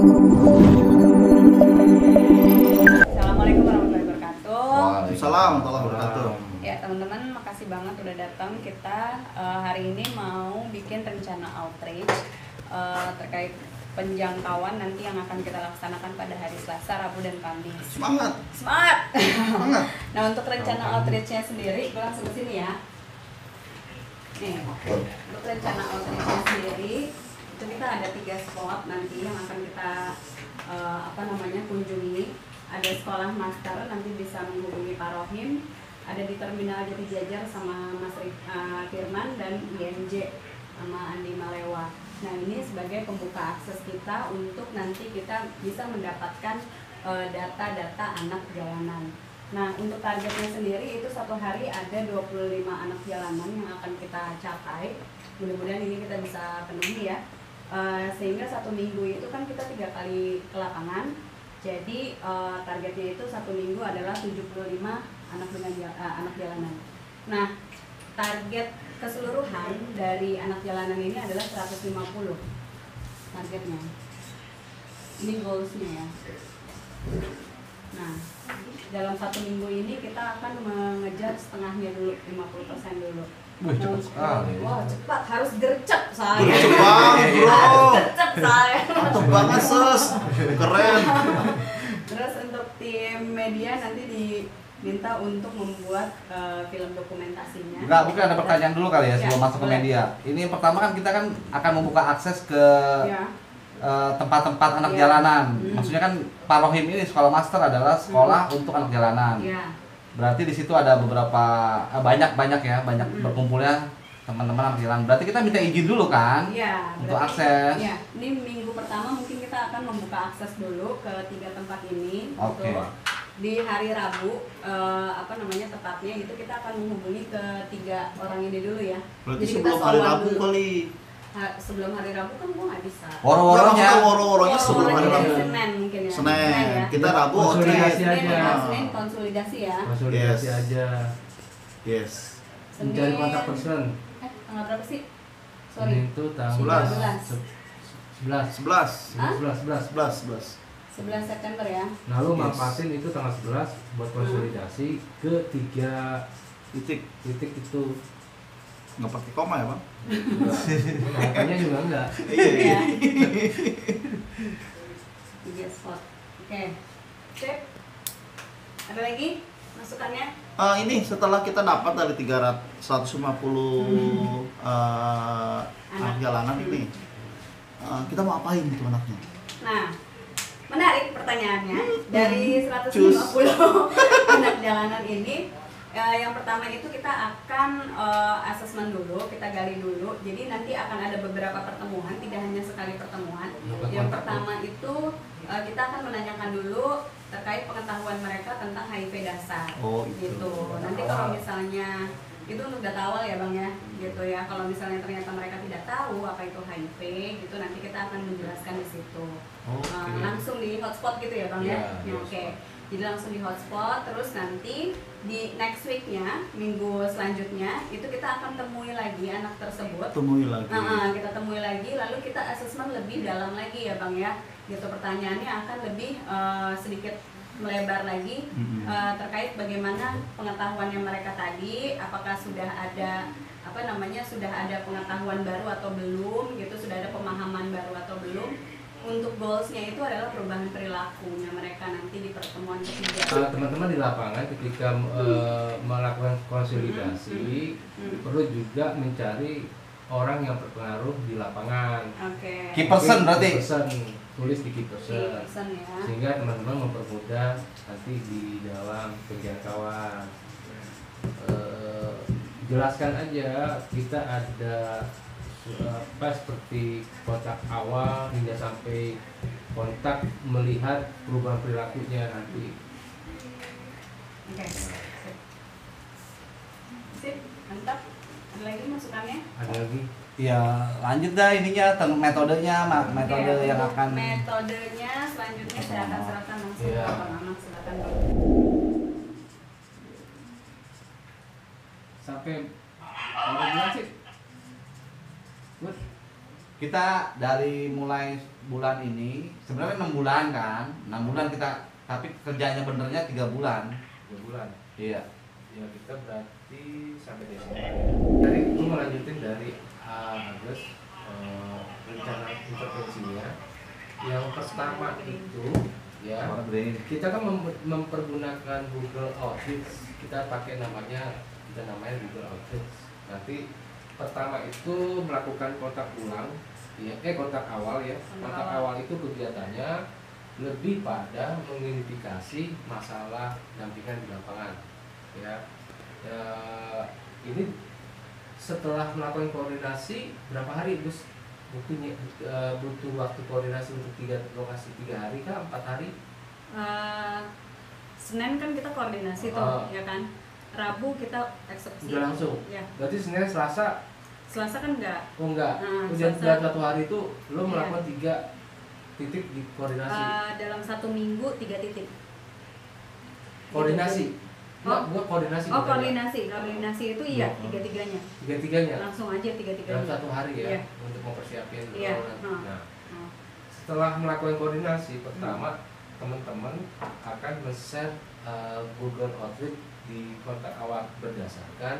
Assalamualaikum warahmatullahi wabarakatuh. Waalaikumsalam warahmatullahi wabarakatuh. Ya teman-teman, makasih banget udah datang. Kita hari ini mau bikin rencana outreach terkait penjangkauan nanti yang akan kita laksanakan pada hari Selasa, Rabu, dan Kamis. Semangat. Semangat! Semangat. Nah, untuk rencana outreach-nya sendiri, gue langsung ke sini ya. Nih, untuk rencana outreach-nya sendiri, itu kita ada 3 spot nanti yang akan kita kunjungi. Ada sekolah master, nanti bisa menghubungi Pak Rohim. Ada di Terminal Jati Jajar sama Mas Firman, dan INJ sama Andi Malewa. Nah, ini sebagai pembuka akses kita untuk nanti kita bisa mendapatkan data-data anak jalanan. Nah, untuk targetnya sendiri itu satu hari ada 25 anak jalanan yang akan kita capai. Mudah-mudahan ini kita bisa penuhi ya. Sehingga 1 minggu itu kan kita 3 kali ke lapangan. Jadi targetnya itu 1 minggu adalah 75 anak jalanan. Nah, target keseluruhan dari anak jalanan ini adalah 150 targetnya. Ini goalsnya ya. Nah, dalam 1 minggu ini kita akan mengejar setengahnya dulu, 50% dulu. Cepat sekali. Wah, cepat, harus gercep saya. Gercep banget, bro. Harus gercep saya. Mantap banget, Sus. Keren. Terus untuk tim media nanti diminta untuk membuat film dokumentasinya. Enggak, mungkin ada pertanyaan dulu kali ya sebelum Ya, masuk ke boleh. media. Ini yang pertama kan kita kan akan membuka akses ke Ya. tempat-tempat anak Iya. jalanan. Maksudnya kan Pak Rohim ini sekolah master adalah sekolah untuk anak jalanan. Ya. Berarti di situ ada beberapa banyak berkumpulnya teman-teman anak jalanan. Berarti kita minta izin dulu kan? Iya, untuk berarti- akses. Iya, ini minggu pertama mungkin kita akan membuka akses dulu ke 3 tempat ini. Oke. Gitu. Di hari Rabu, tepatnya itu kita akan menghubungi ke 3 orang ini dulu ya. Berarti Jadi kita sebelum hari sowan Rabu dulu. kali. Sebelum hari Rabu kan gua nggak bisa. Woro-woronya. Woro-woronya sebelum hari Woro-woronya Rabu. Senin mungkin ya. Senin. ya. Kita Rabu Konsolidasi outreach. aja. Senin konsolidasi ya. Konsolidasi Yes. aja. Yes. Mencari kontak person. Tanggal berapa sih? Sorry. Senin itu tanggal 11. 11. 11. Hah? 11. 11 September ya. Nah, lu Yes. manfaatin itu tanggal 11 buat konsolidasi ke 3 Titik. titik itu. Nggak pakai koma ya, Bang? Makanya juga enggak. Iya. 3 spot. Oke. Sip. Ada lagi masukannya? Ini setelah kita dapat dari 150 anak jalanan ini, kita mau apain itu anaknya? Nah, menarik pertanyaannya. Dari 150 anak jalanan ini, yang pertama itu kita akan asesmen dulu, kita gali dulu. Jadi nanti akan ada beberapa pertemuan, tidak hanya sekali pertemuan. Yang pertama itu kita akan menanyakan dulu terkait pengetahuan mereka tentang HIV dasar. Oh, itu. Gitu. Nanti kalau misalnya itu untuk data awal ya Bang ya, gitu ya. Kalau misalnya ternyata mereka tidak tahu apa itu HIV, gitu nanti kita akan menjelaskan di situ. Oke. Langsung di hotspot gitu ya Bang ya. Iya, Oke. Jadi langsung di hotspot, terus nanti di next week-nya, minggu selanjutnya itu kita akan temui lagi anak tersebut. Temui lagi. Kita temui lagi, lalu kita asesmen lebih dalam lagi ya Bang ya. Gitu, pertanyaannya akan lebih sedikit melebar lagi terkait bagaimana pengetahuannya mereka tadi, apakah sudah ada sudah ada pengetahuan baru atau belum, gitu, sudah ada pemahaman baru atau belum. Untuk goalsnya itu adalah perubahan perilakunya mereka nanti di pertemuan ketiga. Teman-teman di lapangan ketika melakukan konsolidasi perlu juga mencari orang yang berpengaruh di lapangan. Oke. Key person berarti. Key person, tulis di key person. Pesan ya. Sehingga teman-teman mempermudah nanti di dalam penjangkauan. Jelaskan aja kita ada seperti kontak awal hingga sampai kontak melihat perubahan perilakunya nanti. Oke. Sip, mantap. Ada lagi masukannya? Ada lagi? Ya lanjut dah ininya metodenya, metode Oke, yang untuk akan metodenya selanjutnya saya akan serahkan langsung Iya. ke Bang Amak, silakan Bang. Sampai berapa bulan sih? Bud? kita dari mulai bulan ini sebenarnya 6 bulan kan, 6 bulan kita, tapi kerjanya benernya 3 bulan. 3 bulan. Iya. Ya kita berarti sampai Desember. Dari itu melanjutin dari Agus rencana intervensinya. Yang pertama itu ya kita kan mempergunakan Google Outreach. Kita pakai namanya Google Outreach. Nanti pertama itu melakukan kontak ulang, ya, kontak awal ya. Kontak awal itu kegiatannya lebih pada mengidentifikasi masalah dampingan di lapangan, ya. Ini setelah melakukan koordinasi berapa hari Gus? Butuh waktu koordinasi untuk 3 lokasi 3 hari kah? 4 hari? Senin kan kita koordinasi tuh, ya kan. Rabu kita eksekusi. Udah langsung. Ya. Berarti Senin Selasa Selasa kan enggak. Oh enggak. Selasa. Dalam 1 hari itu lo melakukan 3 titik di koordinasi. Dalam 1 minggu 3 titik. Koordinasi. Gitu. Buat koordinasi. Koordinasi itu iya 3-3-nya. 3-3-nya. Langsung aja 3-3-nya. Dalam 1 hari ya, Iya. untuk mempersiapkan. Iya. Nah, setelah melakukan koordinasi, pertama teman-teman akan men-share Google Outreach di kontak awal berdasarkan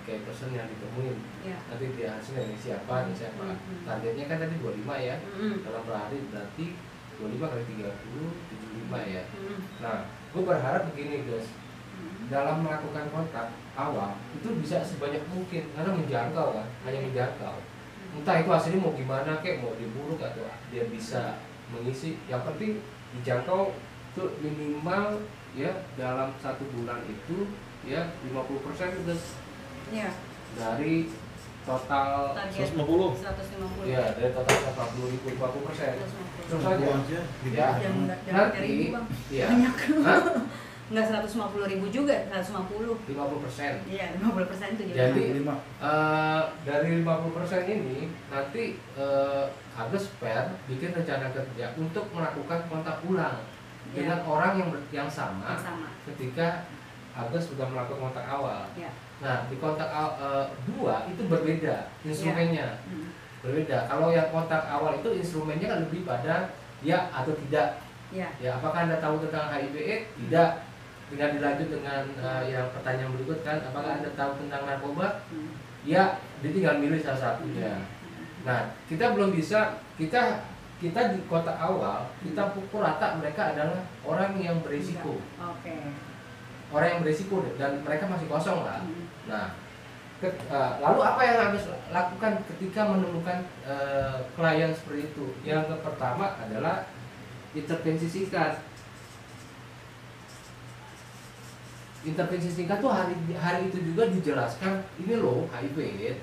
key person yang ditemuin. Iya. Nanti di hasilnya ini siapa. Targetnya kan tadi 25 ya. Dalam per hari berarti 25 kali 30 75 ya. Nah, gue berharap begini guys. Dalam melakukan kontak awal itu bisa sebanyak mungkin karena menjangkau kan, hanya menjangkau. Entah itu hasilnya mau gimana kek, mau diburuk atau dia bisa mengisi. Yang penting dijangkau tuh minimal ya dalam 1 bulan itu ya 50% udah. Iya. Dari total target 150. 150. ya dari total 140.000 50%. Terus aja. Ya. Jangan Nanti Bang. ya. Banyak. Enggak 150.000 juga, 150. 50%. Iya, 50% itu juga. Jadi dari 50% ini nanti Agus bikin rencana kerja untuk melakukan kontak ulang dengan orang yang sama ketika Agus sudah melakukan kontak awal. Ya. Nah di kontak 2 itu berbeda instrumennya, berbeda. Kalau yang kontak awal itu instrumennya kan lebih pada ya atau tidak. Ya apakah Anda tahu tentang HIV/AIDS? Tidak. Tinggal dilanjut dengan yang pertanyaan berikut kan, apakah Anda tahu tentang narkoba? Ya, dia tinggal milih salah satunya. Nah, kita belum bisa, kita di kota awal, kita pukul rata mereka adalah orang yang berisiko. Orang yang berisiko dan mereka masih kosong lah. Nah, lalu apa yang harus lakukan ketika menemukan klien seperti itu? Yang pertama adalah intervensi singkat. Intervensi singkat tuh hari itu juga dijelaskan ini loh HIV.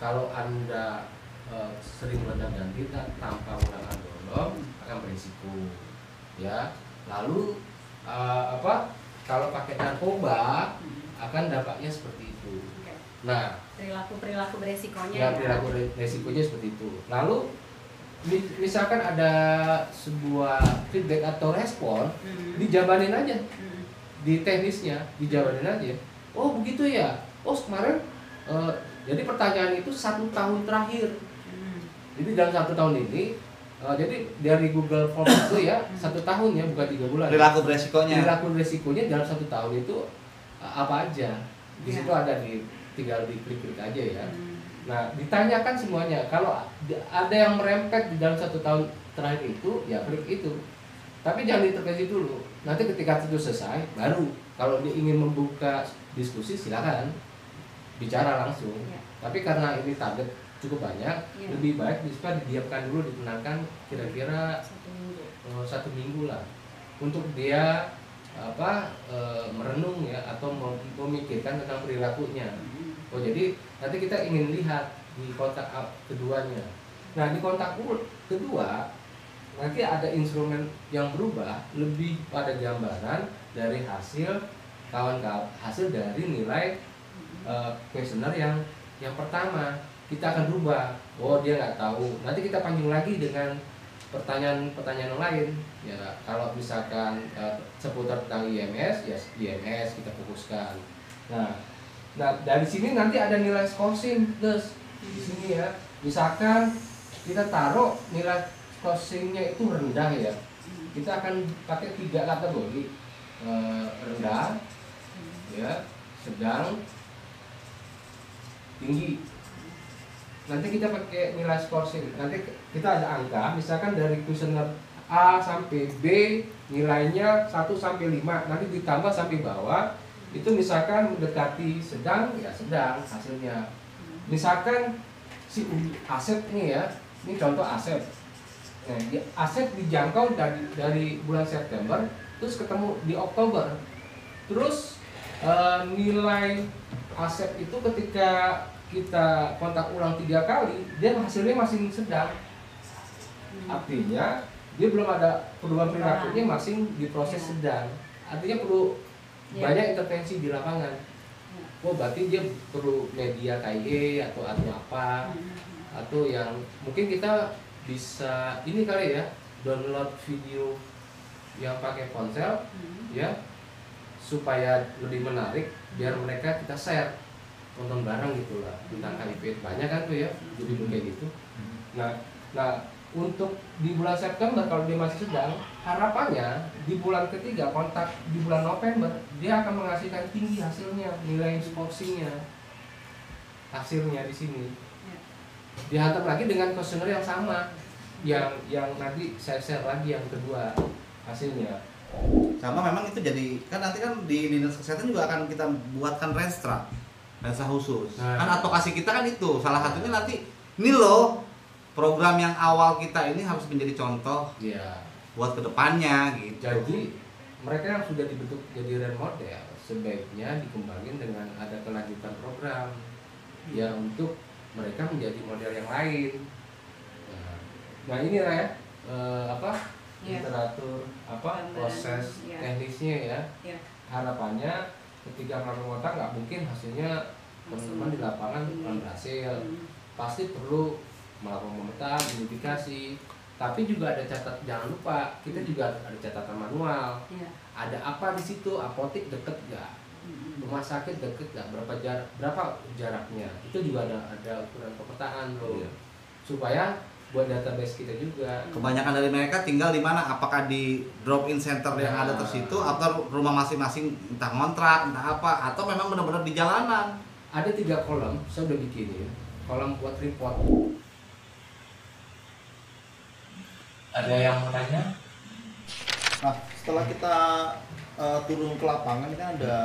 Kalau Anda sering gonta-ganti tanpa menggunakan kondom akan berisiko, ya. Lalu kalau pakai narkoba akan dampaknya seperti itu. Nah, perilaku beresikonya. Ya, perilaku resikonya seperti itu. Lalu misalkan ada sebuah feedback atau respon, dijabarin aja. Di teknisnya dijabarin aja. Oh begitu ya. Oh kemarin jadi pertanyaan itu 1 tahun terakhir. Jadi dalam 1 tahun ini jadi dari Google Form itu ya 1 tahun ya, bukan 3 bulan. Perilaku beresikonya dalam 1 tahun itu apa aja. Di situ ada tinggal diklik-klik aja ya. Nah ditanyakan semuanya. Kalau ada yang merempet di dalam 1 tahun terakhir itu ya klik itu. Tapi jangan intervensi dulu. Nanti ketika itu selesai, baru kalau dia ingin membuka diskusi silakan bicara langsung. Tapi karena ini target cukup banyak, lebih baik bisa didiamkan dulu, ditenangkan kira-kira 1 minggu lah, untuk dia merenung ya atau memikirkan tentang perilakunya. Oh jadi nanti kita ingin lihat di kontak keduanya. Nah di kontak kedua nanti ada instrumen yang berubah lebih pada gambaran dari hasil hasil dari nilai kuesioner yang pertama. Kita akan berubah. Oh dia nggak tahu. Nanti kita panjang lagi dengan pertanyaan yang lain. Ya kalau misalkan seputar tentang IMS, ya IMS kita fokuskan. Nah dari sini nanti ada nilai skorsing terus di sini ya. Misalkan kita taruh nilai scoring-nya itu rendah ya, kita akan pakai 3 kategori, rendah, ya, sedang, tinggi. Nanti kita pakai nilai scoring, nanti kita ada angka, misalkan dari kuesioner A sampai B nilainya 1 sampai 5, nanti ditambah sampai bawah, itu misalkan mendekati sedang, ya sedang hasilnya. Misalkan si Asep nih ya, ini contoh Asep. Nah, Asep dijangkau dari bulan September, terus ketemu di Oktober. Terus nilai Asep itu ketika kita kontak ulang 3 kali, dia hasilnya masih sedang. Artinya dia belum ada perubahan perilakunya, masih di proses sedang. Artinya perlu banyak intervensi di lapangan. Oh, berarti dia perlu media KIE atau apa, atau yang mungkin kita bisa ini kali ya, download video yang pakai ponsel, ya, supaya lebih menarik, biar mereka kita share, nonton bareng gitu lah tentang HIV. Banyak kan tuh ya video kayak gitu. Nah untuk di bulan September kalau dia masih sedang, harapannya di bulan ketiga kontak di bulan November dia akan menghasilkan tinggi hasilnya, nilai scoring-nya, hasilnya di sini. Dihantar lagi dengan kuesioner yang sama, yang nanti saya share lagi yang kedua hasilnya. Sama memang itu jadi kan nanti kan di dinas kesehatan juga akan kita buatkan renstra khusus. Kan advokasi kita kan itu salah satunya nanti ini loh program yang awal kita ini harus menjadi contoh buat kedepannya gitu. Jadi mereka yang sudah dibentuk jadi role model sebaiknya dikembangin dengan ada kelanjutan program ya untuk mereka menjadi model yang lain. Nah ini lah ya literatur proses teknisnya ya. Harapannya ketika melakukan otak nggak mungkin hasilnya teman-teman di lapangan berhasil. Pasti perlu melakukan pemetaan, identifikasi. Tapi juga ada jangan lupa kita juga ada catatan manual. Ada apa di situ? Apotek deket nggak? Rumah sakit deket nggak? Berapa jaraknya? Itu juga ada ukuran pemetaan loh. Supaya buat database kita juga. Kebanyakan dari mereka tinggal di mana? Apakah di drop-in center yang ada tersitu atau rumah masing-masing entah kontrak, entah apa, atau memang benar-benar di jalanan? Ada 3 kolom, saya udah bikinin. Kolom buat report. Ada yang mau tanya? Nah, setelah kita turun ke lapangan ini kan ada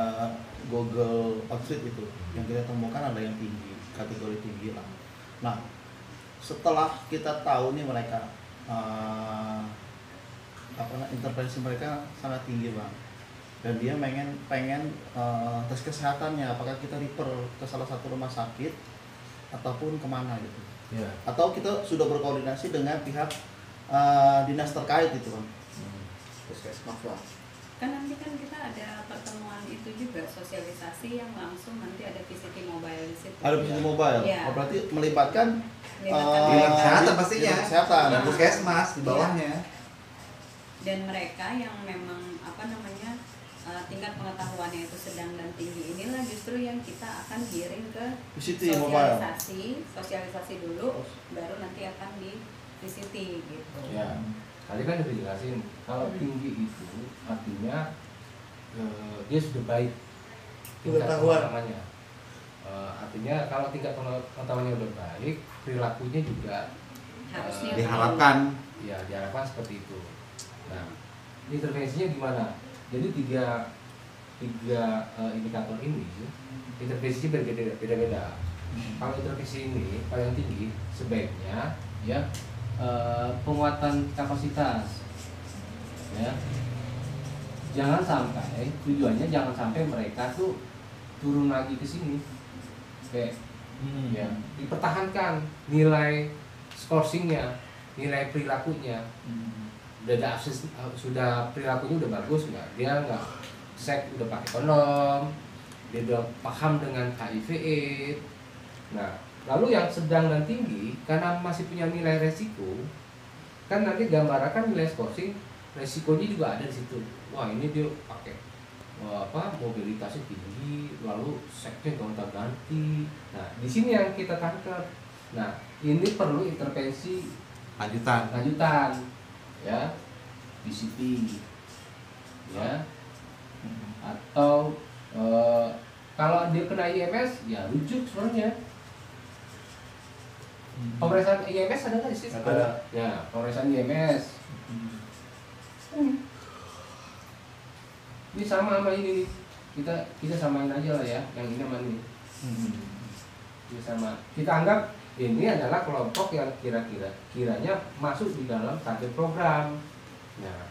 Google Outreach itu yang kita temukan ada yang tinggi, kategori tinggi lah. Nah, setelah kita tahu nih mereka intervensi mereka sangat tinggi bang, dan dia pengen tes kesehatannya, apakah kita refer ke salah satu rumah sakit ataupun kemana gitu, atau kita sudah berkoordinasi dengan pihak dinas terkait gitu bang. Puskesmas lah. Kan nanti kan kita ada pertemuan itu juga, sosialisasi yang langsung nanti ada PCT mobile di situ. Ada PCT mobile. Ya. Oh, berarti melibatkan kesehatan pastinya. Kesehatan. Dan puskesmas di bawahnya. Dan mereka yang memang tingkat pengetahuannya itu sedang dan tinggi, inilah justru yang kita akan giring ke PCT mobile. Sosialisasi dulu, baru nanti akan di PCT gitu. Ya. Tadi kan udah jelasin, kalau tinggi itu artinya dia sudah baik tingkat pengetahuannya. Artinya kalau tingkat pengetahuannya udah baik, perilakunya juga Harusnya diharapkan. Ya diharapkan seperti itu. Nah, intervensinya gimana? Jadi tiga indikator ini intervensinya berbeda-beda. Kalau intervensi ini paling tinggi sebaiknya ya penguatan kapasitas, ya. Jangan sampai tujuannya jangan sampai mereka tuh turun lagi ke sini, kayak ya dipertahankan nilai scoringnya, nilai perilakunya. Sudah perilakunya udah bagus nggak? Dia nggak seks, udah pakai kondom, dia udah paham dengan HIV/AIDS. Nah, lalu yang sedang dan tinggi karena masih punya nilai resiko, kan nanti gambarkan nilai scoring, resikonya juga ada di situ. Wah ini dia pakai mobilitasnya tinggi, lalu seksnya gonta-ganti. Nah di sini yang kita tangkap Nah, ini perlu intervensi lanjutan. Ya, PCP, ya, atau kalau dia kena IMS, ya rujuk sebenarnya. Pemeriksaan IMS ada nggak sih? Ada. Ya, pemeriksaan IMS. Ini sama ini nih. Kita samain aja lah ya, yang ini sama ini. Ini sama. Kita anggap ini adalah kelompok yang kiranya masuk di dalam target program. Nah,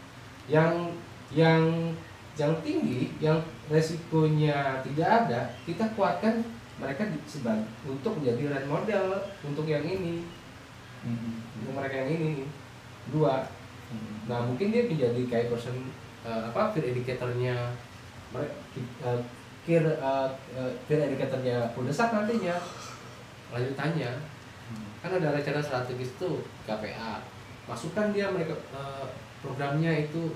yang tinggi, yang resikonya tidak ada, kita kuatkan mereka untuk menjadi role model untuk yang ini, untuk mereka yang ini nih, dua. Nah, mungkin dia menjadi kayak person peer educator-nya, peer educator-nya Puldesak nantinya. Lanjutannya kan ada rencana strategis tuh KPA, masukkan dia mereka programnya itu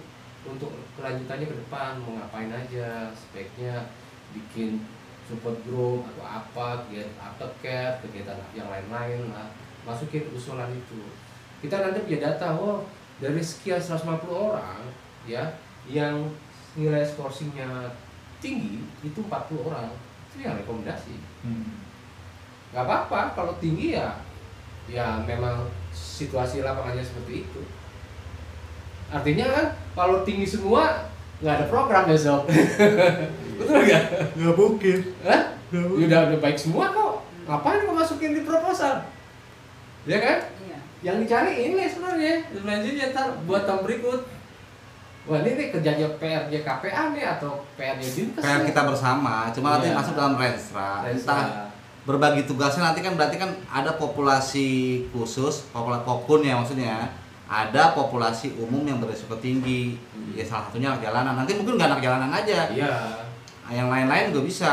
untuk kelanjutannya ke depan mau ngapain aja, speknya bikin support group atau apa, kegiatan aftercare, kegiatan yang lain-lain lah, masukin usulan itu. Kita nanti punya data, dari sekian 150 orang ya yang nilai scoringnya tinggi itu 40 orang, itu yang rekomendasi. Gak apa-apa kalau tinggi ya memang situasi lapangannya seperti itu. Artinya kan kalau tinggi semua nggak ada program besok. Betul nggak? Nggak mungkin. Hah? Udah baik semua kok. Ngapain kok masukin di proposal? Ya kan? Iya. Yang dicari ini sebenarnya. Selanjutnya ntar buat tahun berikut. Wah, ini kerjanya PR-nya KPA nih atau PR-nya Dinkes. PR kita bersama, cuma nanti Iya. masuk dalam Renstra. Entah berbagi tugasnya nanti kan berarti kan ada populasi khusus, popun ya maksudnya. Ada populasi umum yang berisiko tinggi, ya salah satunya anak jalanan. Nanti mungkin nggak anak jalanan aja, Iya. yang lain-lain juga bisa.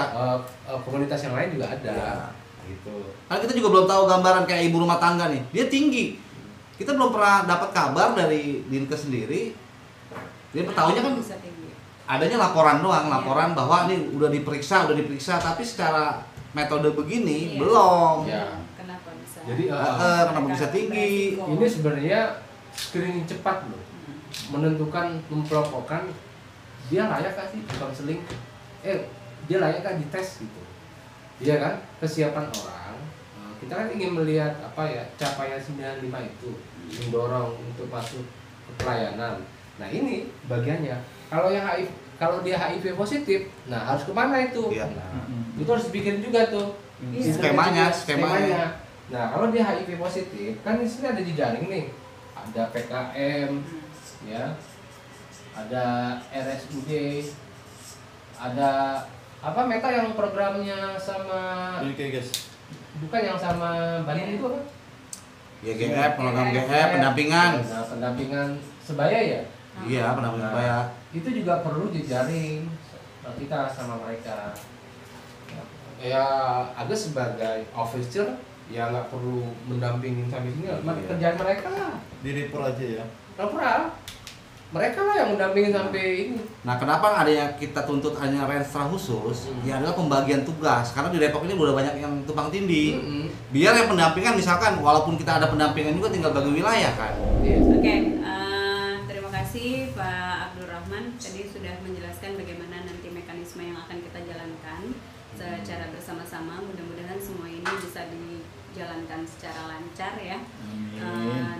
Komunitas yang lain juga ada. Iya. Gitu. Karena kita juga belum tahu gambaran kayak ibu rumah tangga nih, dia tinggi. Kita belum pernah dapat kabar dari Dinkes sendiri. Dia tahunya kan bisa tinggi. adanya laporan doang, laporan bahwa ini udah diperiksa, tapi secara metode begini Iya. belum. Ya. Kenapa bisa? Jadi Kenapa bisa tinggi? ini sebenarnya screening cepat loh, menentukan, mempelopokkan dia layak kan sih di konseling, dia layak kan dites gitu, iya kan, kesiapan orang. Kita kan ingin melihat capaian 95 itu, mendorong untuk masuk ke pelayanan. Nah ini bagiannya. Kalau dia HIV positif, nah harus kemana itu? Iya. Nah, itu harus dibikin juga tuh. Skemanya. Nah, kalau dia HIV positif, kan di sini ada jejaring nih. Ada PKM, ya, ada RSUD, ada Meta yang programnya sama, bukan yang sama Bandung itu apa? Ya GF, program GF, pendampingan. Nah, pendampingan sebaya ya. Iya, pendampingan sebaya. Itu juga perlu jejaring kita sama mereka. Ya, agak sebagai officer ya nggak perlu mendampingin sampai sini, kerjaan mereka lah. Di refer aja ya. Referral. Mereka lah yang mendampingin sampai ini. Nah, kenapa ada yang kita tuntut hanya Renstra khusus? Ya adalah pembagian tugas. Karena di Depok ini udah banyak yang tumpang tindih. Biar yang pendampingan misalkan, walaupun kita ada pendampingan juga tinggal bagi wilayah kan. Oke, terima kasih Pak Abdul Rahman. Tadi sudah menjelaskan bagaimana nanti mekanisme yang akan kita jalankan secara bersama-sama. Mudah-mudahan semua ini bisa dijalankan secara lancar ya.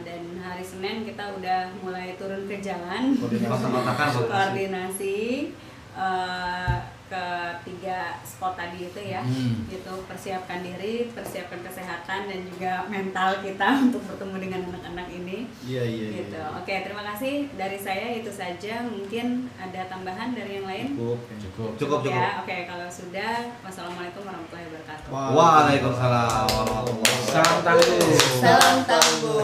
Dan hari Senin kita udah mulai turun ke jalan koordinasi ke 3 spot tadi itu ya, gitu, persiapkan diri, persiapkan kesehatan dan juga mental kita untuk bertemu dengan anak-anak ini. Iya. Gitu. Oke, terima kasih dari saya, itu saja. Mungkin ada tambahan dari yang lain? Cukup. Ya, oke, kalau sudah, wassalamualaikum warahmatullahi wabarakatuh. Waalaikumsalam warahmatullahi wabarakatuh. Salam tangguh. Salam tangguh.